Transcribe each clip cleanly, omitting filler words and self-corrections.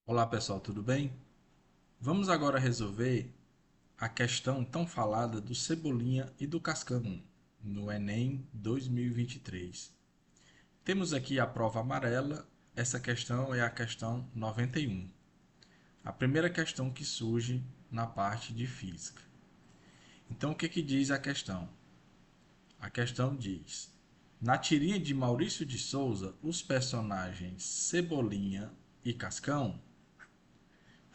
Olá pessoal, tudo bem? Vamos agora resolver a questão tão falada do Cebolinha e do Cascão no Enem 2023. Temos aqui a prova amarela, essa questão é a questão 91. A primeira questão que surge na parte de física. Então o que diz a questão? A questão diz: na tirinha de Maurício de Souza, os personagens Cebolinha e Cascão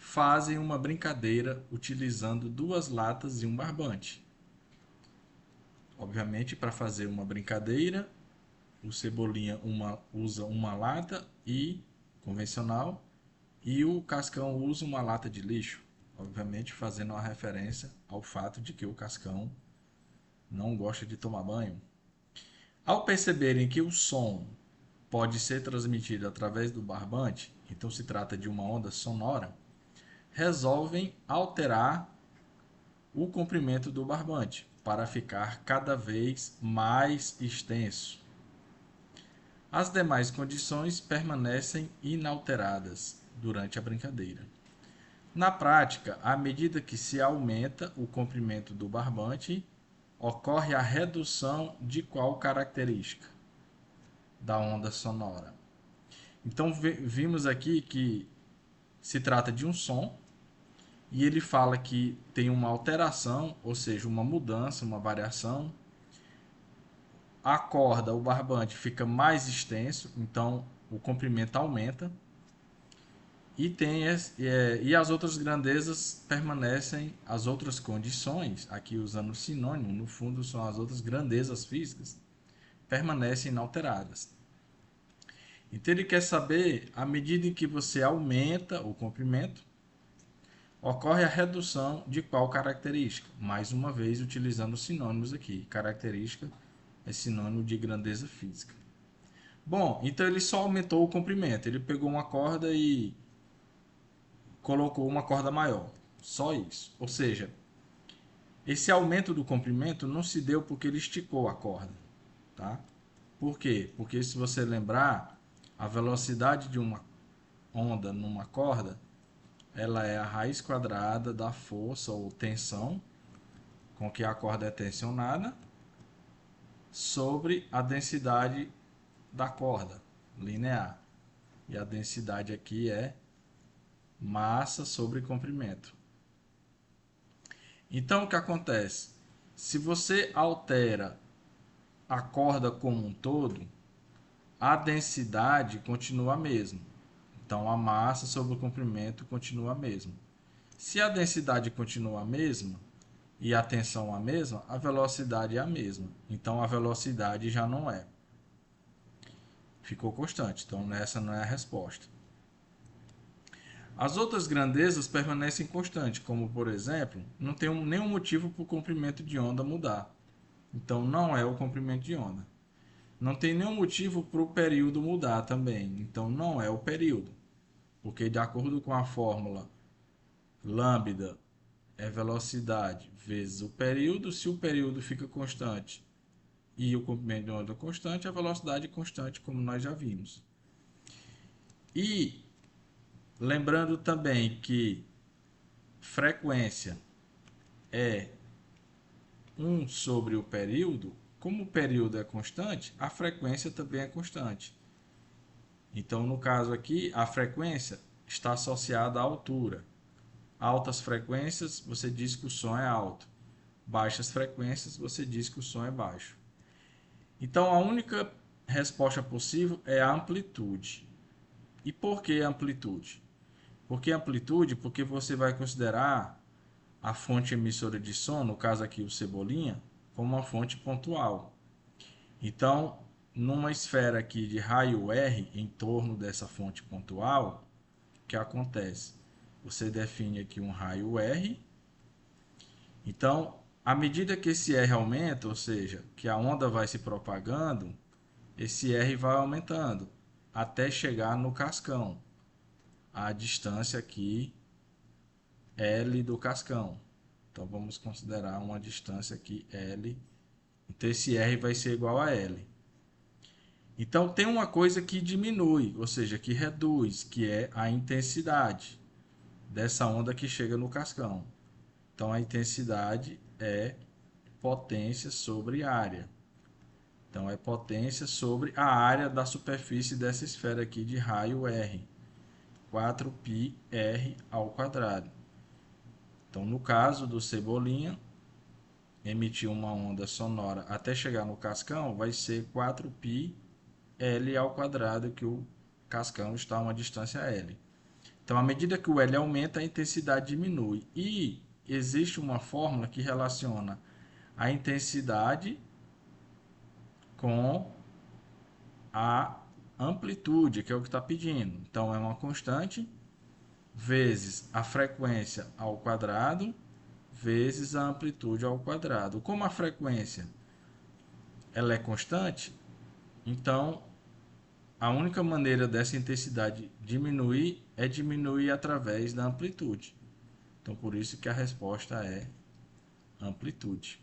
fazem uma brincadeira utilizando duas latas e um barbante. Obviamente, para fazer uma brincadeira, o Cebolinha usa uma lata e convencional e o Cascão usa uma lata de lixo. Obviamente, fazendo uma referência ao fato de que o Cascão não gosta de tomar banho. Ao perceberem que o som pode ser transmitido através do barbante, então se trata de uma onda sonora, resolvem alterar o comprimento do barbante para ficar cada vez mais extenso. As demais condições permanecem inalteradas durante a brincadeira. Na prática, à medida que se aumenta o comprimento do barbante, ocorre a redução de qual característica? Da onda sonora. Então vimos aqui que se trata de um som e ele fala que tem uma alteração, ou seja, uma mudança, uma variação. A corda, o barbante fica mais extenso, então o comprimento aumenta. E as outras grandezas permanecem, as outras condições, aqui usando sinônimo, no fundo são as outras grandezas físicas, permanecem inalteradas. Então ele quer saber, à medida em que você aumenta o comprimento, ocorre a redução de qual característica? Mais uma vez, utilizando sinônimos aqui. Característica é sinônimo de grandeza física. Bom, então ele só aumentou o comprimento. Ele pegou uma corda e colocou uma corda maior. Só isso. Ou seja, esse aumento do comprimento não se deu porque ele esticou a corda. Tá? Por quê? Porque se você lembrar, a velocidade de uma onda numa corda, ela é a raiz quadrada da força ou tensão com que a corda é tensionada sobre a densidade da corda linear. E a densidade aqui é massa sobre comprimento. Então o que acontece? Se você altera a corda como um todo, a densidade continua a mesma. Então a massa sobre o comprimento continua a mesma. Se a densidade continua a mesma e a tensão a mesma, a velocidade é a mesma. Então a velocidade já não é. Ficou constante. Então essa não é a resposta. As outras grandezas permanecem constantes, como por exemplo, não tem nenhum motivo para o comprimento de onda mudar. Então não é o comprimento de onda. Não tem nenhum motivo para o período mudar também. Então não é o período. Porque de acordo com a fórmula lambda é velocidade vezes o período, se o período fica constante e o comprimento de onda constante, a velocidade é constante, como nós já vimos. E lembrando também que frequência é 1 sobre o período, como o período é constante, a frequência também é constante. Então, no caso aqui, a frequência está associada à altura. Altas frequências, você diz que o som é alto. Baixas frequências, você diz que o som é baixo. Então, a única resposta possível é a amplitude. E por que amplitude? Por que amplitude? Porque você vai considerar a fonte emissora de som, no caso aqui o Cebolinha, como uma fonte pontual. Então, numa esfera aqui de raio R em torno dessa fonte pontual, o que acontece? Você define aqui um raio R. Então, à medida que esse R aumenta, ou seja, que a onda vai se propagando, esse R vai aumentando até chegar no cascão. A distância aqui L do cascão. Então vamos considerar uma distância aqui L. Então esse R vai ser igual a L. Então tem uma coisa que diminui, ou seja, que reduz, que é a intensidade dessa onda que chega no cascão. Então a intensidade é potência sobre área. Então é potência sobre a área da superfície dessa esfera aqui de raio R. 4πr ao quadrado. Então no caso do Cebolinha, emitir uma onda sonora até chegar no cascão vai ser 4π L ao quadrado, que o cascão está a uma distância L. Então, à medida que o L aumenta, a intensidade diminui. E existe uma fórmula que relaciona a intensidade com a amplitude, que é o que está pedindo. Então, é uma constante vezes a frequência ao quadrado vezes a amplitude ao quadrado. Como a frequência ela é constante, então a única maneira dessa intensidade diminuir é diminuir através da amplitude. Então, por isso que a resposta é amplitude.